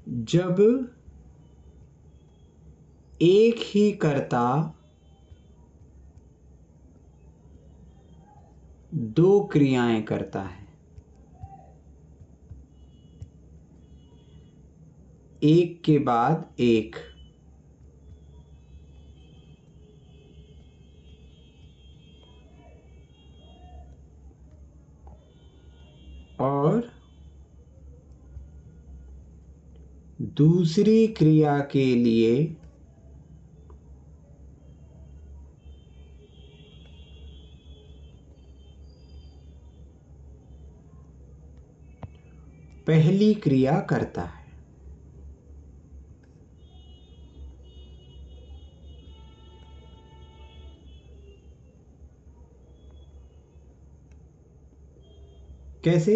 जब एक ही कर्ता दो क्रियाएं करता है, एक के बाद एक, और दूसरी क्रिया के लिए पहली क्रिया करता है। कैसे?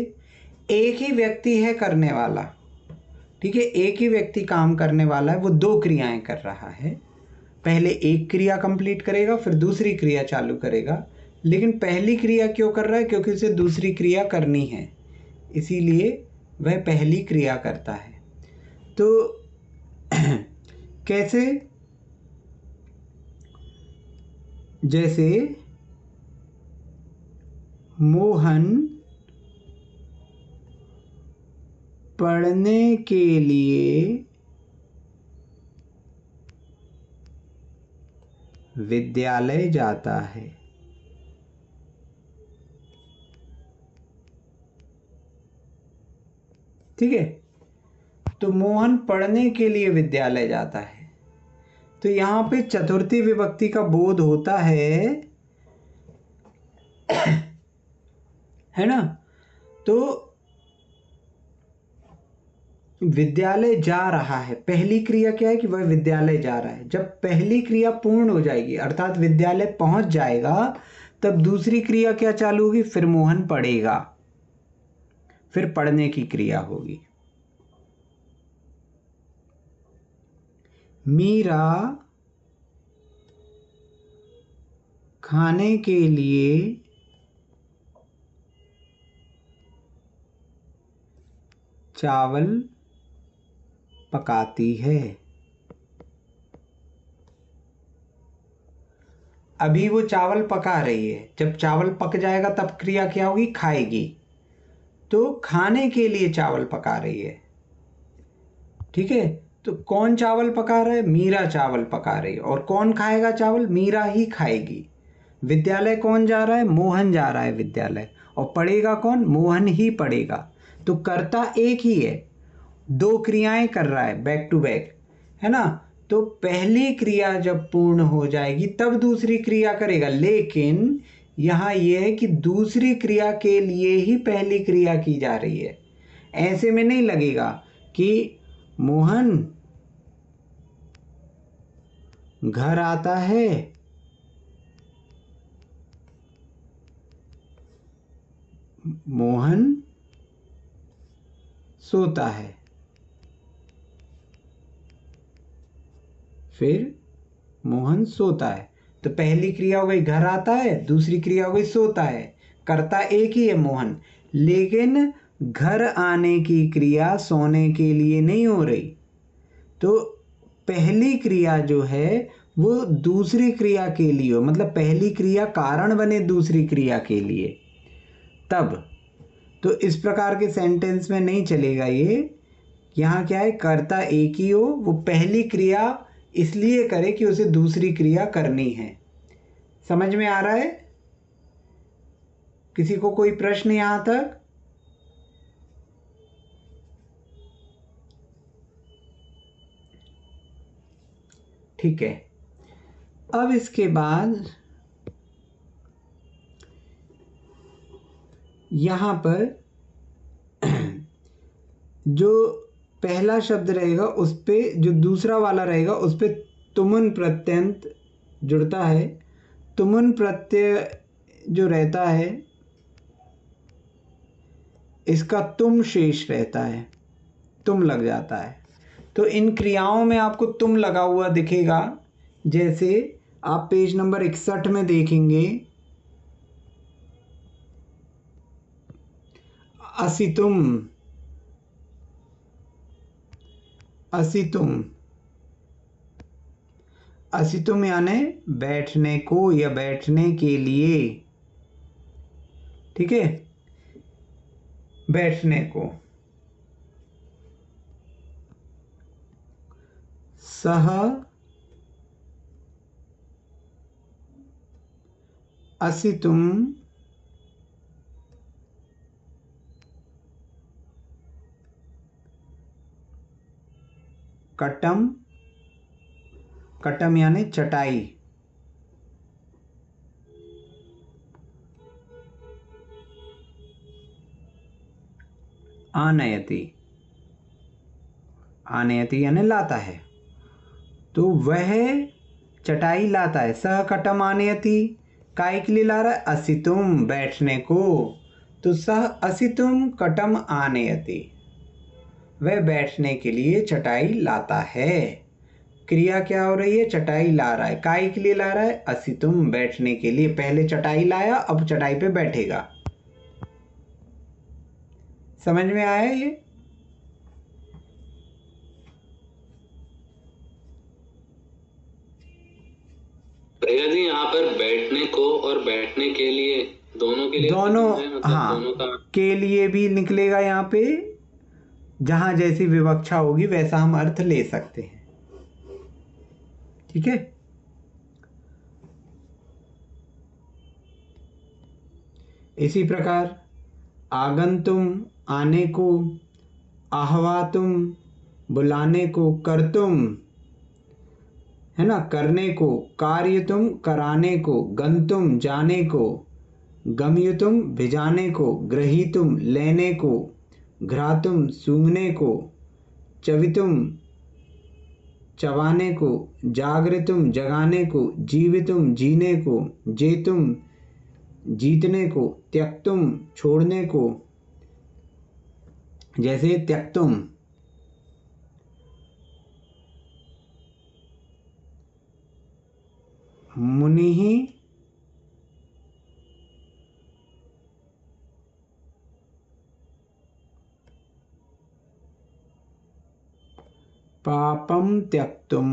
एक ही व्यक्ति है करने वाला, ठीक है, एक ही व्यक्ति काम करने वाला है, वो दो क्रियाएं कर रहा है। पहले एक क्रिया कंप्लीट करेगा, फिर दूसरी क्रिया चालू करेगा, लेकिन पहली क्रिया क्यों कर रहा है? क्योंकि उसे दूसरी क्रिया करनी है, इसीलिए वह पहली क्रिया करता है। तो कैसे? जैसे मोहन पढ़ने के लिए विद्यालय जाता है। ठीक है, तो मोहन पढ़ने के लिए विद्यालय जाता है, तो यहां पे चतुर्थी विभक्ति का बोध होता है ना। तो विद्यालय जा रहा है, पहली क्रिया क्या है कि वह विद्यालय जा रहा है। जब पहली क्रिया पूर्ण हो जाएगी अर्थात विद्यालय पहुंच जाएगा, तब दूसरी क्रिया क्या चालू होगी? फिर मोहन पढ़ेगा, फिर पढ़ने की क्रिया होगी। मीरा खाने के लिए चावल पकाती है। अभी वो चावल पका रही है, जब चावल पक जाएगा तब क्रिया क्या होगी? खाएगी। तो खाने के लिए चावल पका रही है, ठीक है। तो कौन चावल पका रहा है? मीरा चावल पका रही है। और कौन खाएगा चावल? मीरा ही खाएगी। विद्यालय कौन जा रहा है? मोहन जा रहा है विद्यालय। और पढ़ेगा कौन? मोहन ही पढ़ेगा। तो कर्ता एक ही है, दो क्रियाएं कर रहा है बैक टू बैक, है ना। तो पहली क्रिया जब पूर्ण हो जाएगी तब दूसरी क्रिया करेगा, लेकिन यहां यह है कि दूसरी क्रिया के लिए ही पहली क्रिया की जा रही है। ऐसे में नहीं लगेगा कि मोहन घर आता है, मोहन सोता है, फिर मोहन सोता है। तो पहली क्रिया हो गई घर आता है, दूसरी क्रिया हो गई सोता है। कर्ता एक ही है मोहन, लेकिन घर आने की क्रिया सोने के लिए नहीं हो रही। तो पहली क्रिया जो है वो दूसरी क्रिया के लिए हो, मतलब पहली क्रिया कारण बने दूसरी क्रिया के लिए, तब। तो इस प्रकार के सेंटेंस में नहीं चलेगा ये। यहाँ क्या है? कर्ता एक ही हो, वो पहली क्रिया इसलिए करे कि उसे दूसरी क्रिया करनी है। समझ में आ रहा है? किसी को कोई प्रश्न यहां तक? ठीक है, अब इसके बाद यहां पर जो पहला शब्द रहेगा उस पे जो दूसरा वाला रहेगा उस पे तुमुन प्रत्यंत जुड़ता है। तुमुन प्रत्यय जो रहता है इसका तुम शेष रहता है, तुम लग जाता है। तो इन क्रियाओं में आपको तुम लगा हुआ दिखेगा। जैसे आप पेज नंबर 61 में देखेंगे, असितुम, असितुम, असितुम यानी बैठने को या बैठने के लिए, ठीक है, बैठने को। सह असितुम कटम, कटम यानी चटाई, आनयति, आनयति यानी लाता है, तो वह चटाई लाता है। सह कटम आनयति, काय के लिए ला रहा है? असितुम, बैठने को। तो सह असितुम कटम आनयति, वह बैठने के लिए चटाई लाता है। क्रिया क्या हो रही है? चटाई ला रहा है। काय के लिए ला रहा है? असितुम, बैठने के लिए। पहले चटाई लाया, अब चटाई पे बैठेगा। समझ में आया ये? भैया जी यहाँ पर बैठने को और बैठने के लिए दोनों के लिए दोनों, मतलब हाँ, दोनों का के लिए भी निकलेगा। यहाँ पे जहां जैसी विवक्षा होगी वैसा हम अर्थ ले सकते हैं, ठीक है। इसी प्रकार आगंतुम, आने को, आहवातुम, बुलाने को, कर्तुम है ना, करने को, कार्यतुम, कराने को, गंतुम, जाने को, गमयतुम, भिजाने को, ग्रहीतुम, लेने को, घ्रातुम, सूंघने को, चवितुम, चबाने को, जागृतुम, जगाने को, जीवितुम, जीने को, जेतुम, जीतने को, त्यक्तुम, छोड़ने को, जैसे त्यक्तुम, मुनिः पापं त्यक्तुम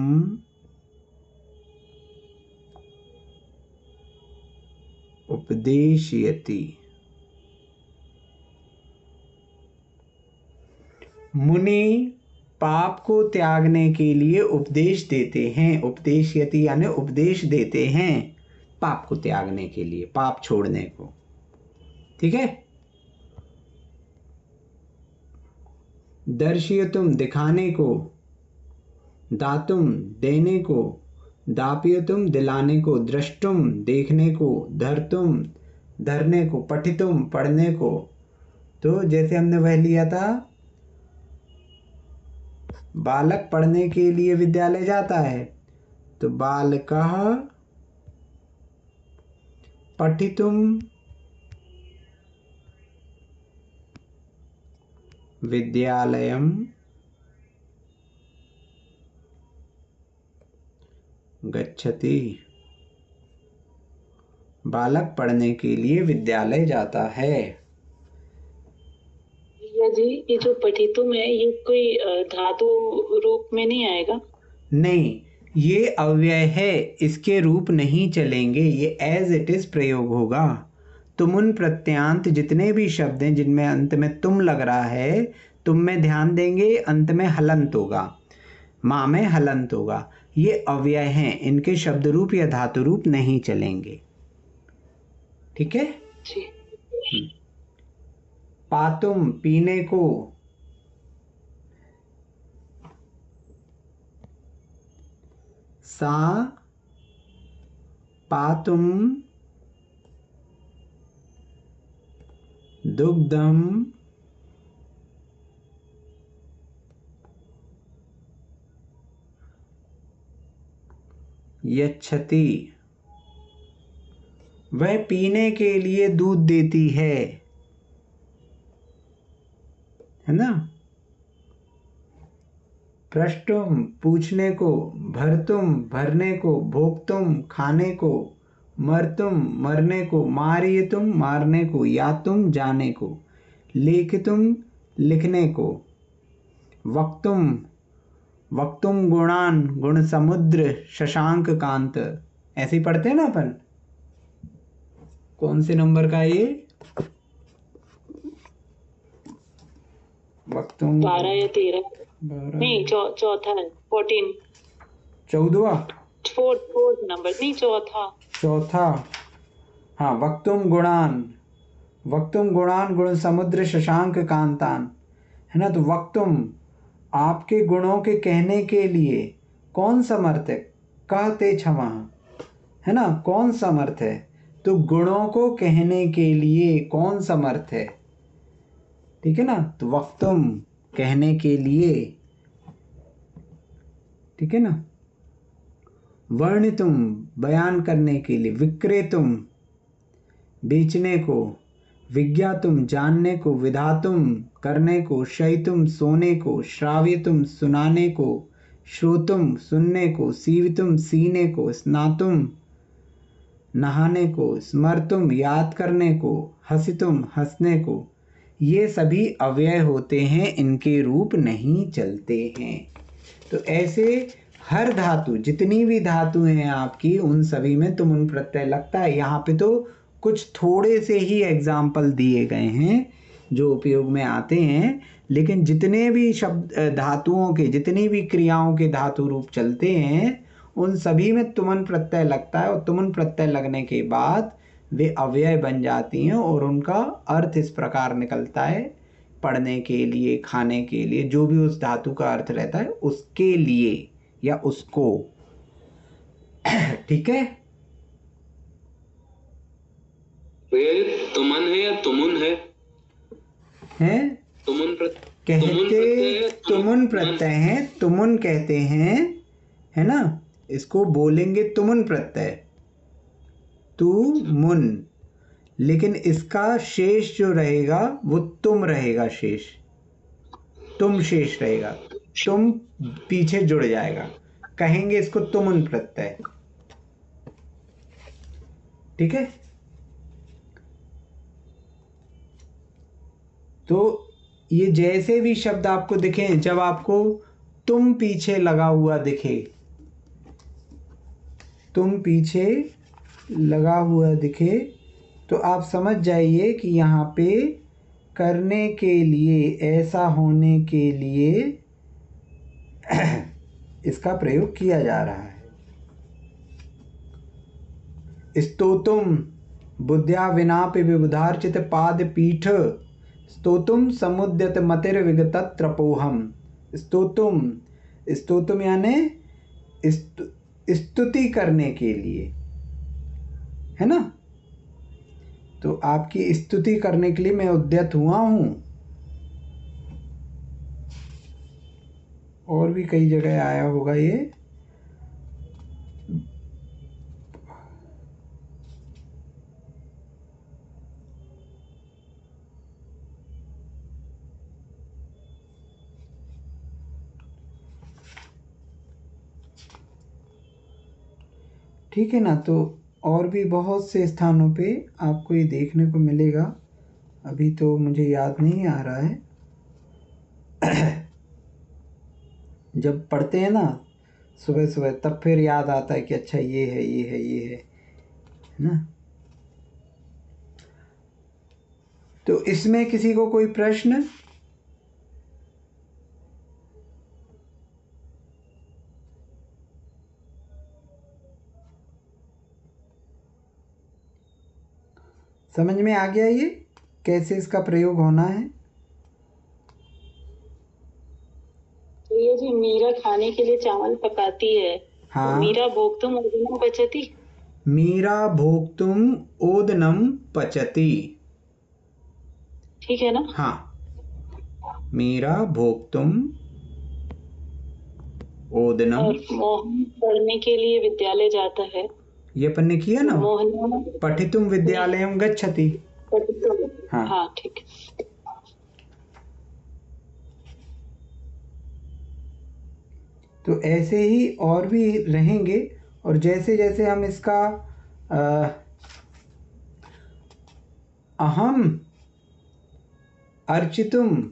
उपदेशयति। मुनि पाप को त्यागने के लिए उपदेश देते हैं। उपदेशयति यानी उपदेश देते हैं पाप को त्यागने के लिए, पाप छोड़ने को, ठीक है। दर्शयतुम, दिखाने को, दातुम, देने को, दापयतुम, दिलाने को, द्रष्टुम, देखने को, धरतुम, धरने को, पठितुम, पढ़ने को। तो जैसे हमने वह लिया था, बालक पढ़ने के लिए विद्यालय जाता है, तो बालकः पठितुम विद्यालयम गच्छति। बालक पढ़ने के लिए विद्यालय जाता है। भैया जी, ये जो पठितुम है ये कोई धातु रूप में नहीं आएगा? नहीं, ये अव्यय है, इसके रूप नहीं चलेंगे, ये एज इट इज प्रयोग होगा। तुमुन प्रत्यांत जितने भी शब्द हैं जिनमें अंत में तुम लग रहा है, तुम में ध्यान देंगे, अंत में हलंत होगा, माँ में हलंत होगा। ये अव्यय हैं, इनके शब्द रूप या धातु रूप नहीं चलेंगे, ठीक है। पातुम, पीने को, सा पातुम दुग्धम यच्छति, वह पीने के लिए दूध देती है ना। पृष्टुम, पूछने को, भरतुम, भरने को, भोक्तुम, खाने को, मरतुम, मरने को, मारियतुम, मारने को, यातुम, जाने को, लेखितुम, लिखने को, वक्तुम, वक्तुम गुणान गुण समुद्र शशांक कांत, ऐसे ही पढ़ते हैं ना अपन। कौन से नंबर का है ये? वक्तुम 12 या 13 12 नहीं, चौथा है 14, 14वां फोर्थ नंबर नहीं, चौथा। हाँ, वक्तुम गुणान गुण समुद्र शशांक कांतान, है ना। तो वक्तुम, आपके गुणों के कहने के लिए कौन समर्थ है? कहते क्षमा, है ना, कौन समर्थ है? तो गुणों को कहने के लिए कौन समर्थ है? ठीक है ना। तो वक्तुम, कहने के लिए, ठीक है ना। वर्णितुम, बयान करने के लिए। विक्रेतुम, बेचने को। विज्ञातुम, जानने को। विधातुम, करने को। शयितुम, सोने को। श्राव्यतुम, सुनाने को। श्रोतुम, सुनने को। सीवितुम, सीने को। स्नातुम, नहाने को। स्मर्तुम, याद करने को। हसितुम, हंसने को। ये सभी अव्यय होते हैं, इनके रूप नहीं चलते हैं। तो ऐसे हर धातु, जितनी भी धातु हैं आपकी, उन सभी में तुमुन प्रत्यय लगता है। यहाँ पे तो कुछ थोड़े से ही एग्जाम्पल दिए गए हैं जो उपयोग में आते हैं, लेकिन जितने भी शब्द धातुओं के, जितनी भी क्रियाओं के धातु रूप चलते हैं, उन सभी में तुमन प्रत्यय लगता है। और तुमन प्रत्यय लगने के बाद वे अव्यय बन जाती हैं और उनका अर्थ इस प्रकार निकलता है, पढ़ने के लिए, खाने के लिए, जो भी उस धातु का अर्थ रहता है उसके लिए या उसको। ठीक है। भैया जी तुमन है या तुमुन है? हैं? तुमुन कहते तुमुन प्रत्यय है, तुमुन कहते हैं, है ना। इसको बोलेंगे तुमुन प्रत्यय, तु मुन, लेकिन इसका शेष जो रहेगा वो तुम रहेगा। शेष तुम शेष रहेगा, तुम पीछे जुड़ जाएगा, कहेंगे इसको तुमुन प्रत्यय। ठीक है। तो ये जैसे भी शब्द आपको दिखे, जब आपको तुम पीछे लगा हुआ दिखे, तुम पीछे लगा हुआ दिखे, तो आप समझ जाइए कि यहाँ पे करने के लिए, ऐसा होने के लिए इसका प्रयोग किया जा रहा है। स्तोतुम बुद्ध्या विनापि विबुधार्चित पाद पीठ, स्तोतुम समुद्यत मतिर विगत त्रपोहम। स्तोतुम, स्तोतुम यानी स्तुति करने के लिए, है ना। तो आपकी स्तुति करने के लिए मैं उद्यत हुआ हूं। और भी कई जगह आया होगा ये। ठीक है ना। तो और भी बहुत से स्थानों पे आपको ये देखने को मिलेगा, अभी तो मुझे याद नहीं आ रहा है। जब पढ़ते हैं ना सुबह सुबह, तब फिर याद आता है कि अच्छा ये है, ये है, ये है ना। तो इसमें किसी को कोई प्रश्न? समझ में आ गया ये कैसे इसका प्रयोग होना है? ये जी मीरा खाने के लिए चावल पकाती है। हाँ। तो मीरा भोक्तुम ओदनम पचती। मीरा भोक्तुम ओदनम पचती। ठीक है ना। हाँ, मीरा भोक्तुम ओदनम। और मोहन पढ़ने के लिए विद्यालय जाता है। ये अपन ने किया ना, मोहन पठितुम विद्यालयम गच्छति। हाँ। हाँ ठीक है। तो ऐसे ही और भी रहेंगे। और जैसे जैसे हम इसका अहम अर्चितुम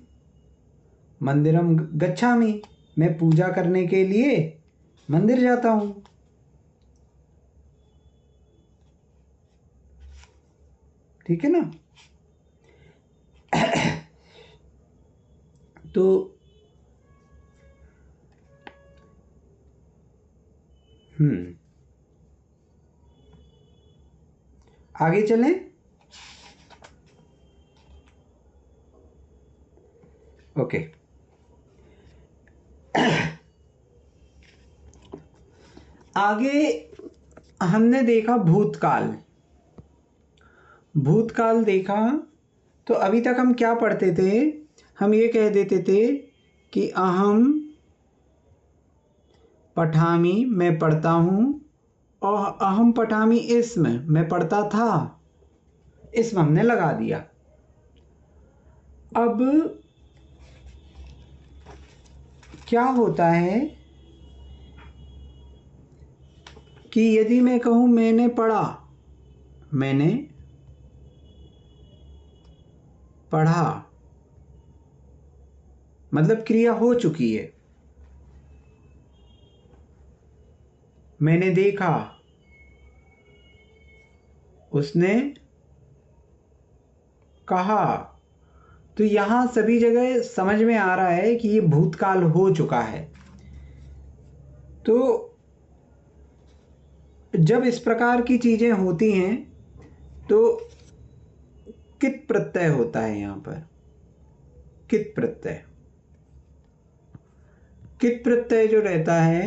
मंदिरम गच्छामि, मैं पूजा करने के लिए मंदिर जाता हूं। ठीक है ना। तो आगे चलें। ओके। आगे हमने देखा भूतकाल। भूतकाल देखा तो अभी तक हम क्या पढ़ते थे? हम ये कह देते थे कि अहम पठामी, मैं पढ़ता हूं, और अहम पठामी इसम, मैं पढ़ता था। इसम हमने लगा दिया। अब क्या होता है कि यदि मैं कहूं मैंने पढ़ा, मैंने पढ़ा, मतलब क्रिया हो चुकी है। मैंने देखा, उसने कहा। तो यहां सभी जगह समझ में आ रहा है कि ये भूतकाल हो चुका है। तो जब इस प्रकार की चीजें होती हैं तो कित प्रत्यय होता है यहां पर। कित प्रत्यय, कित प्रत्यय जो रहता है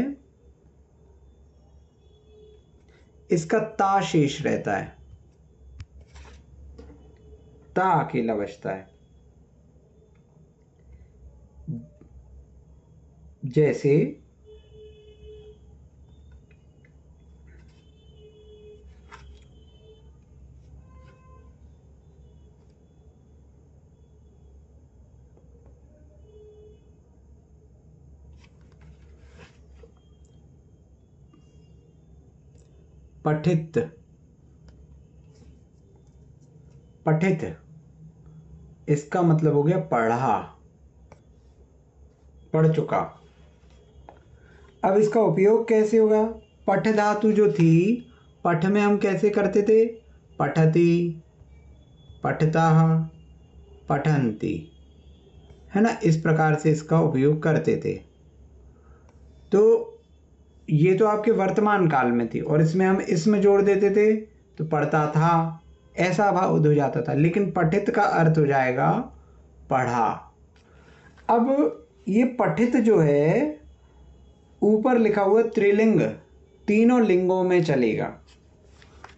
इसका ता शेष रहता है, ता अकेला बचता है। जैसे पठित, पठित इसका मतलब हो गया पढ़ा, पढ़ चुका। अब इसका उपयोग कैसे होगा? पठ धातु जो थी, पठ में हम कैसे करते थे? पठति, पठताः, पठन्ति, है ना। इस प्रकार से इसका उपयोग करते थे। तो ये तो आपके वर्तमान काल में थी, और इसमें हम इसमें जोड़ देते थे तो पढ़ता था, ऐसा भाव हो जाता था। लेकिन पठित का अर्थ हो जाएगा पढ़ा। अब ये पठित जो है ऊपर लिखा हुआ त्रिलिंग, तीनों लिंगों में चलेगा,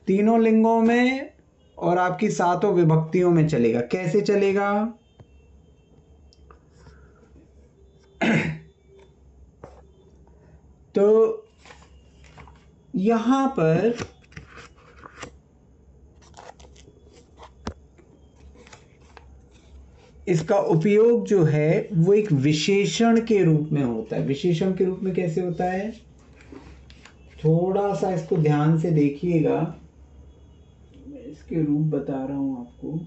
तीनों लिंगों में और आपकी सातों विभक्तियों में चलेगा। कैसे चलेगा? तो यहां पर इसका उपयोग जो है वो एक विशेषण के रूप में होता है। विशेषण के रूप में कैसे होता है? थोड़ा सा इसको ध्यान से देखिएगा, मैं इसके रूप बता रहा हूं आपको।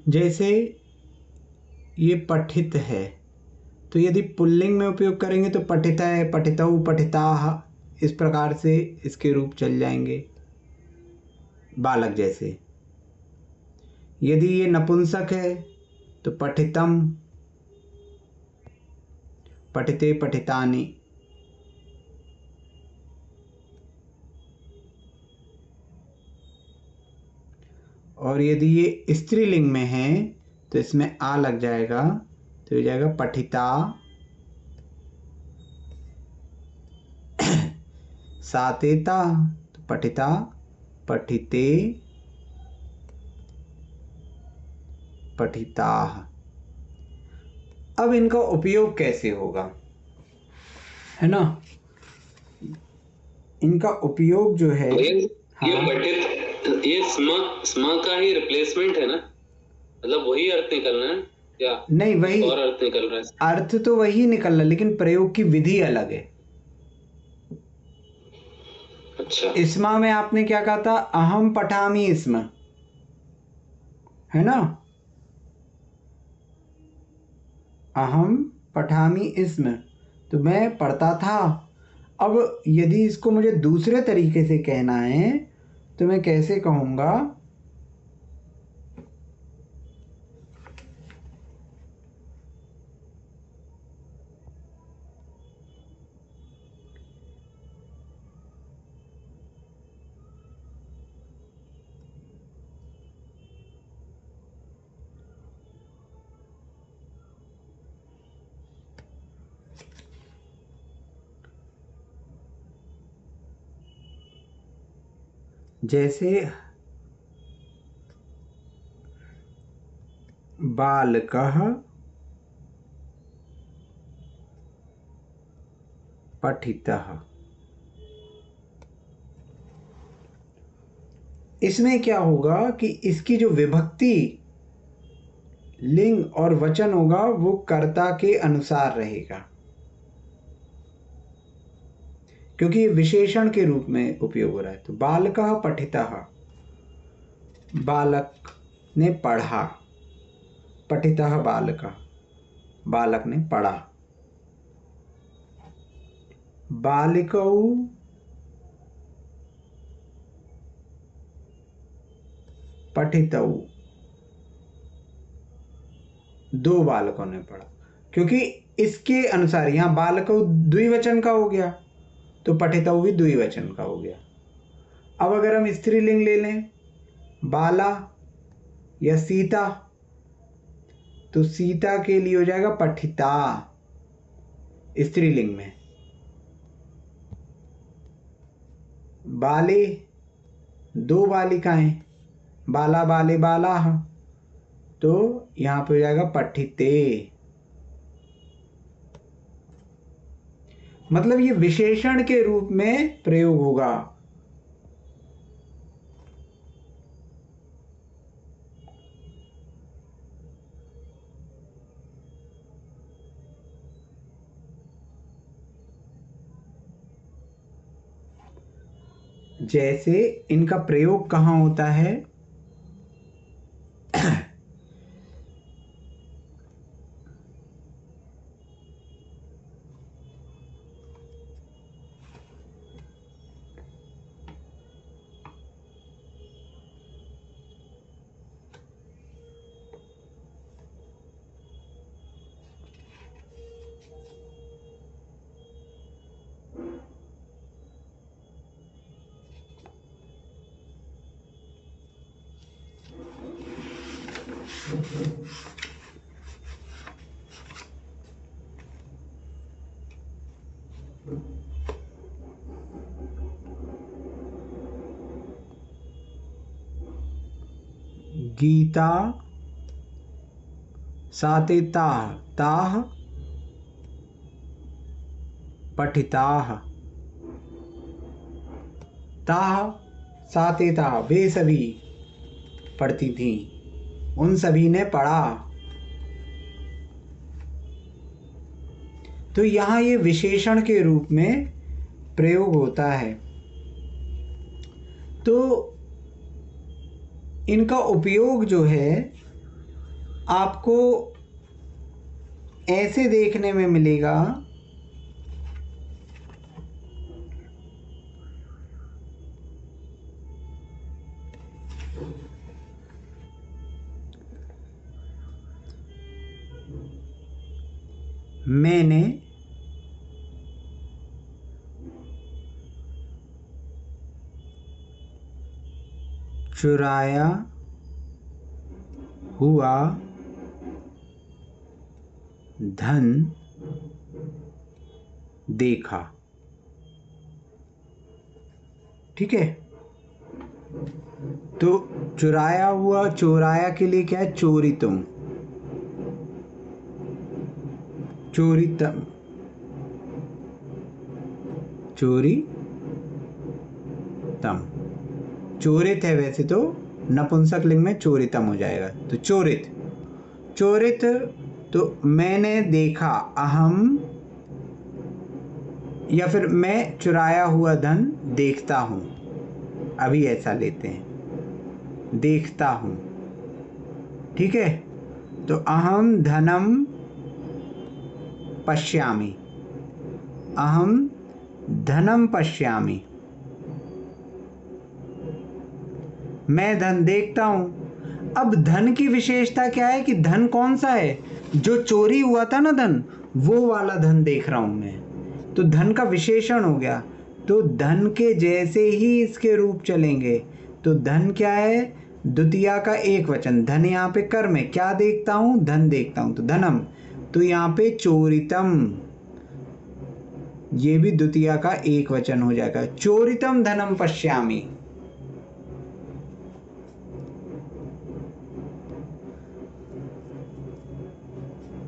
जैसे ये पठित है, तो यदि पुल्लिंग में उपयोग करेंगे तो पठिता है, पठितौ, पठिताः, इस प्रकार से इसके रूप चल जाएंगे बालक जैसे। यदि ये नपुंसक है तो पठितम, पठिते, पठितानि। और यदि ये स्त्रीलिंग में है तो इसमें आ लग जाएगा, तो हो जाएगा पठिता। सातेता तो पठिता, पठिते, पठिताः। अब इनका उपयोग कैसे होगा, है ना? इनका उपयोग जो है, ये हाँ, पठित, ये स्म का ही रिप्लेसमेंट है ना, मतलब वही अर्थ निकलना है या नहीं, वही और अर्थ निकल रहा है? अर्थ तो वही निकल रहा, लेकिन प्रयोग की विधि अलग है। अच्छा, इस्मा में आपने क्या कहा था? अहम पठामी इस्म, है ना? अहम पठामी इस्म, तो मैं पढ़ता था। अब यदि इसको मुझे दूसरे तरीके से कहना है तो मैं कैसे कहूँगा? जैसे बालकः पठितः, इसमें क्या होगा कि इसकी जो विभक्ति, लिंग और वचन होगा वो कर्ता के अनुसार रहेगा, क्योंकि ये विशेषण के रूप में उपयोग हो रहा है। तो बालकः पठितः, बालक ने पढ़ा, पठितः बालकः, बालक ने पढ़ा। बालिकौ पठितौ, दो बालकों ने पढ़ा, क्योंकि इसके अनुसार यहाँ बालकौ द्विवचन का हो गया तो पठितौ भी द्विवचन का हो गया। अब अगर हम स्त्रीलिंग ले लें, बाला या सीता, तो सीता के लिए हो जाएगा पठिता स्त्रीलिंग में। बाले, दो बालिकाएं, बाला बाले बालाः, तो यहाँ पे हो जाएगा पठिते। मतलब ये विशेषण के रूप में प्रयोग होगा। जैसे इनका प्रयोग कहाँ होता है? गीता सातेताः ताः पठिताः, ताः सातेताः वे सभी पढ़ती थीं, उन सभी ने पढ़ा। तो यहाँ ये विशेषण के रूप में प्रयोग होता है। तो इनका उपयोग जो है आपको ऐसे देखने में मिलेगा मैंने चुराया हुआ धन देखा। ठीक है, तो चुराया हुआ, चोराया के लिए क्या है? चोरितुम, चोरितम, चोरितम। चोरित है वैसे तो, नपुंसक लिंग में चोरितम हो जाएगा। तो चोरित, चोरित तो मैंने देखा, अहम, या फिर मैं चुराया हुआ धन देखता हूं। अभी ऐसा लेते हैं, देखता हूं। ठीक है, तो अहम धनम पश्यामि, अहम धनम पश्यामि, मैं धन देखता हूं। अब धन की विशेषता क्या है कि धन कौन सा है? जो चोरी हुआ था ना धन, वो वाला धन देख रहा हूं मैं। तो धन का विशेषण हो गया, तो धन के जैसे ही इसके रूप चलेंगे। तो धन क्या है? द्वितीया का एक वचन। धन यहाँ पे कर्म है, क्या देखता हूं? धन देखता हूं, तो धनम। तो यहाँ पे चोरितम, ये भी द्वितीया का एक वचन हो जाएगा। चोरितम धनम पश्यामि।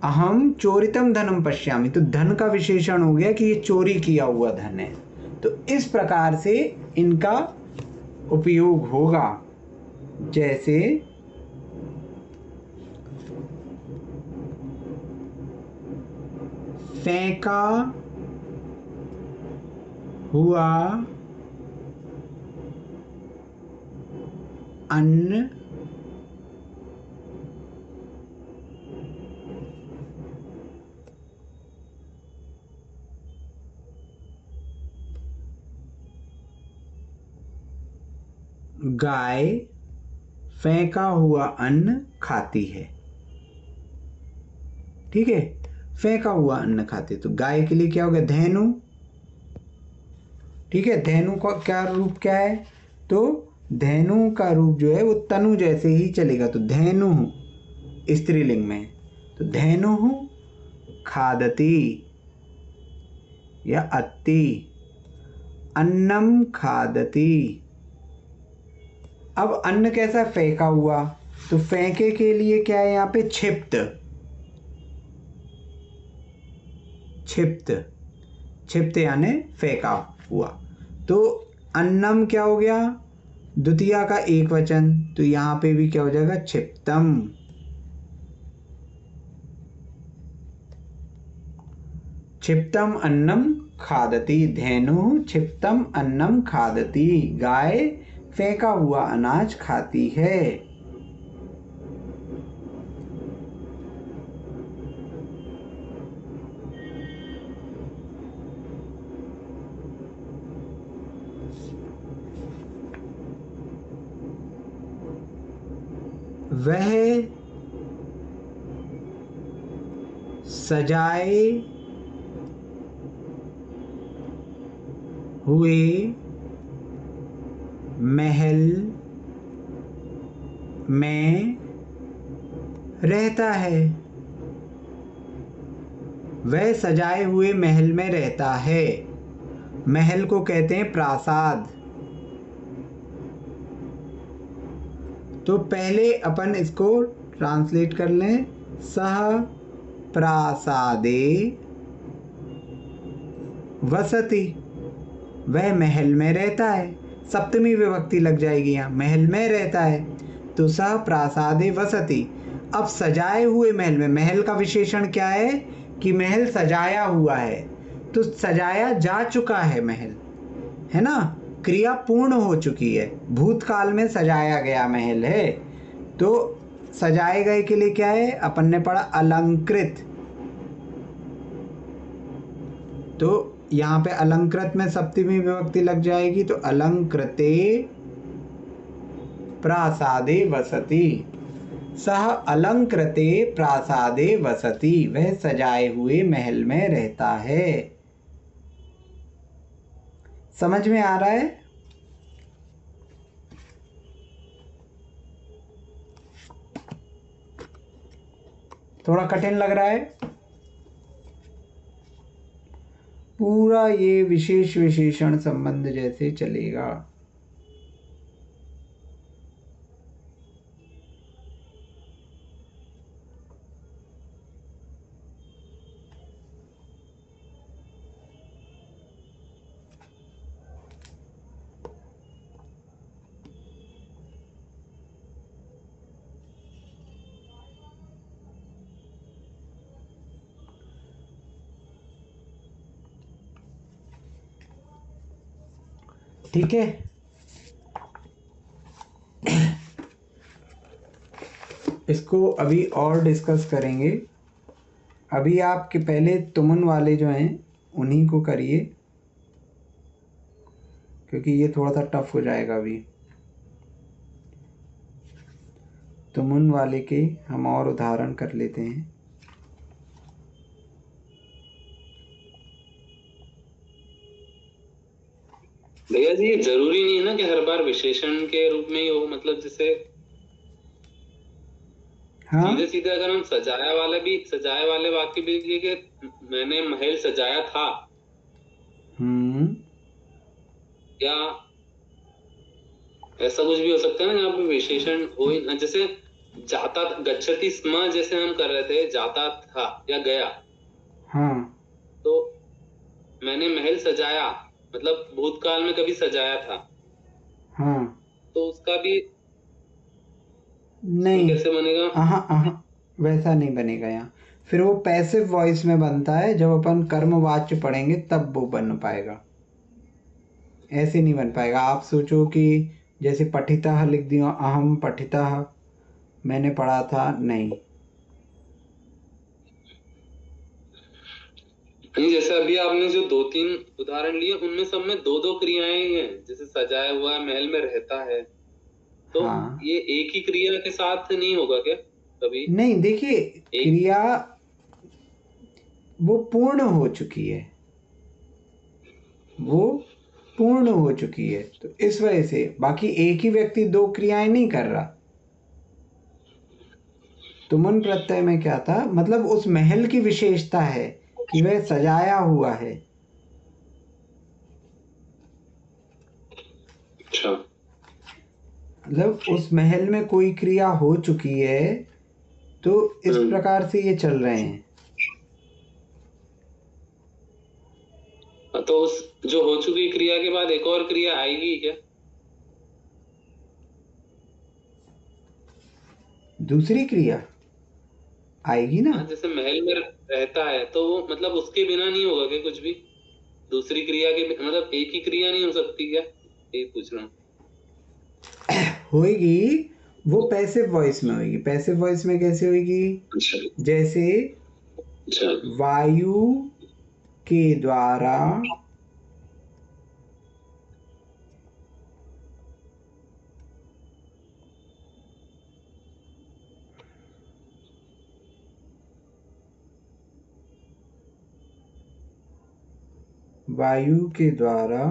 अहम चोरितम धनम पश्यामि, तो धन का विशेषण हो गया कि ये चोरी किया हुआ धन है। तो इस प्रकार से इनका उपयोग होगा। जैसे फेंका हुआ अन्न गाय फेंका हुआ अन्न खाती है। ठीक है, फेंका हुआ अन्न खाती, तो गाय के लिए क्या होगा? धेनु। ठीक है, धेनु का क्या रूप क्या है? तो धेनु का रूप जो है वो तनु जैसे ही चलेगा। तो धेनु स्त्रीलिंग में, तो धेनु खादती या अत्ति, अन्नम खादती। अब अन्न कैसा? फेंका हुआ, तो फेंके के लिए क्या है यहाँ पे? क्षिप्त, क्षिप्त, क्षिप्त यानी फेंका हुआ। तो अन्नम क्या हो गया? द्वितीया का एक वचन, तो यहाँ पे भी क्या हो जाएगा? क्षिप्तम। क्षिप्तम अन्नम खादती, धेनु क्षिप्तम अन्नम खादती, गाय फेंका हुआ अनाज खाती है। वह सजाए हुए महल में रहता है। वह सजाए हुए महल में रहता है। महल को कहते हैं प्रासाद। तो पहले अपन इसको ट्रांसलेट कर लें, सह प्रासादे वसति, वह महल में रहता है। सप्तमी विभक्ति लग जाएगी यहाँ, महल में रहता है, तो सह प्रासादे वसति। अब सजाए हुए महल में, महल का विशेषण क्या है कि महल सजाया हुआ है, तो सजाया जा चुका है महल, है ना, क्रिया पूर्ण हो चुकी है, भूतकाल में सजाया गया महल है। तो सजाए गए के लिए क्या है? अपन ने पढ़ा अलंकृत, तो यहाँ पे अलंकृत में सप्तमी विभक्ति लग जाएगी, तो अलंकृते प्रासादे वसति, सह अलंकृते प्रासादे वसति, वह सजाए हुए महल में रहता है। समझ में आ रहा है? थोड़ा कठिन लग रहा है? पूरा ये विशेष विशेषण संबंध जैसे चलेगा। ठीक है, इसको अभी और डिस्कस करेंगे। अभी आपके पहले तुमन वाले जो हैं उन्हीं को करिए, क्योंकि ये थोड़ा सा टफ हो जाएगा। अभी तुमन वाले के हम और उदाहरण कर लेते हैं। भैया जी, ये जरूरी नहीं है ना कि हर बार विशेषण के रूप में ही हो, मतलब जैसे हाँ, सीधे सीधे अगर हम सजाए वाले वाक्य भी लिखिए कि मैंने महल सजाया था, या ऐसा कुछ भी हो सकता है ना जहाँ पे विशेषण हो ही ना। जैसे जाता गच्छति स्म जैसे हम कर रहे थे, जाता था या गया, हाँ, तो मैंने महल सजाया मतलब भूतकाल में कभी सजाया था, हाँ, तो उसका भी नहीं, कैसे बनेगा? वैसा नहीं बनेगा यहाँ। फिर वो पैसिव वॉइस में बनता है, जब अपन कर्मवाच्य पढ़ेंगे तब वो बन पाएगा, ऐसे नहीं बन पाएगा। आप सोचो कि जैसे पठितः लिख दिया, अहम पठितः, मैंने पढ़ा था, नहीं। नहीं, जैसे अभी आपने जो 2-3 उदाहरण लिए उनमें सब में 2-2 क्रियाएं ही हैं। जैसे सजाया हुआ महल में रहता है, तो हाँ, ये एक ही क्रिया के साथ नहीं होगा क्या कभी? नहीं, देखिए क्रिया वो पूर्ण हो चुकी है, वो पूर्ण हो चुकी है, तो इस वजह से बाकी एक ही व्यक्ति दो क्रियाएं नहीं कर रहा। तुमन प्रत्यय में क्या था, मतलब उस महल की विशेषता है कि वह सजाया हुआ है। अच्छा, मतलब उस महल में कोई क्रिया हो चुकी है, तो इस प्रकार से ये चल रहे हैं। तो उस जो हो चुकी क्रिया के बाद एक और क्रिया आएगी क्या? दूसरी क्रिया आएगी ना। हाँ, जैसे महल में रहता है तो वो मतलब उसके बिना नहीं होगा क्या कुछ भी? दूसरी क्रिया के मतलब एक ही क्रिया नहीं हो सकती क्या? यही पूछ रहा हूँ। होएगी, वो पैसिव वॉइस में होगी। पैसिव वॉइस में कैसे होगी? अच्छा, जैसे अच्छा, वायु के द्वारा वायु के द्वारा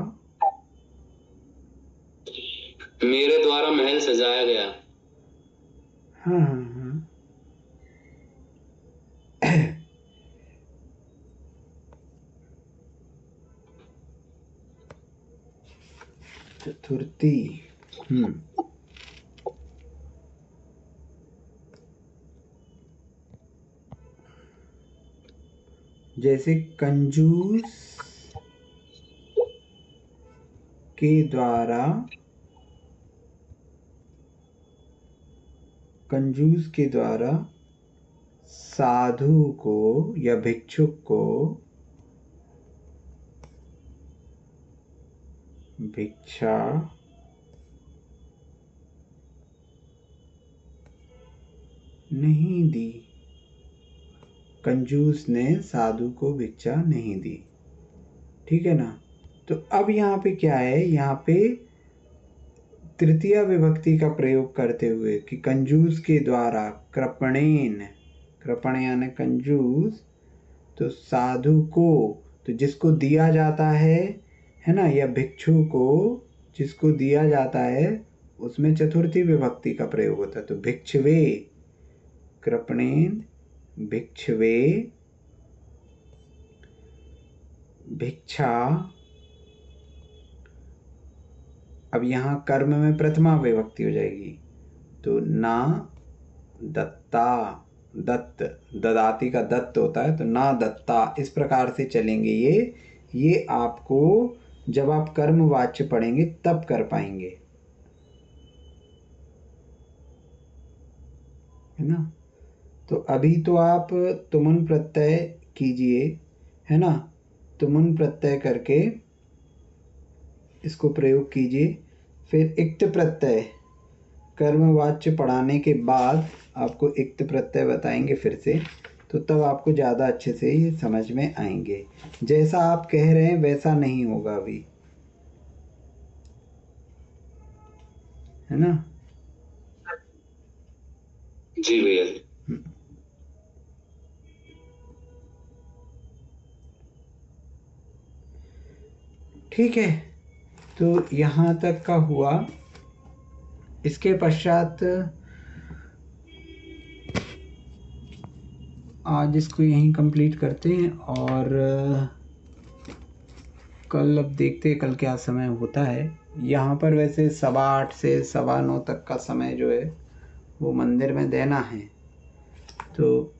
मेरे द्वारा महल सजाया गया। हाँ, हाँ, हाँ, चतुर्थी। जैसे कंजूस के द्वारा, कंजूस के द्वारा साधु को या भिक्षुक को भिक्षा नहीं दी। कंजूस ने साधु को भिक्षा नहीं दी, ठीक है ना। तो अब यहाँ पे क्या है, यहाँ पे तृतीया विभक्ति का प्रयोग करते हुए कि कंजूस के द्वारा, कृपणेन, कृपण यानी कंजूस, तो साधु को, तो जिसको दिया जाता है ना, या भिक्षु को जिसको दिया जाता है, उसमें चतुर्थी विभक्ति का प्रयोग होता है। तो भिक्षवे, कृपणेन भिक्षवे, भिक्षा। अब यहाँ कर्म में प्रथमा विभक्ति हो जाएगी, तो ना दत्ता, दत्त, ददाती का दत्त होता है, तो ना दत्ता, इस प्रकार से चलेंगे। ये आपको जब आप कर्म वाच्य पढ़ेंगे तब कर पाएंगे, है ना। तो अभी तो आप तुमुन प्रत्यय कीजिए, है ना, तुमुन प्रत्यय करके इसको प्रयोग कीजिए। फिर इक्त प्रत्यय कर्मवाच्य पढ़ाने के बाद आपको इक्त प्रत्यय बताएंगे फिर से, तो तब आपको ज़्यादा अच्छे से ये समझ में आएंगे। जैसा आप कह रहे हैं वैसा नहीं होगा अभी, है ना। जी भैया। ठीक है, तो यहाँ तक का हुआ। इसके पश्चात आज इसको यहीं कंप्लीट करते हैं, और कल अब देखते हैं कल क्या समय होता है। यहाँ पर वैसे 8:15 से 9:15 तक का समय जो है वो मंदिर में देना है, तो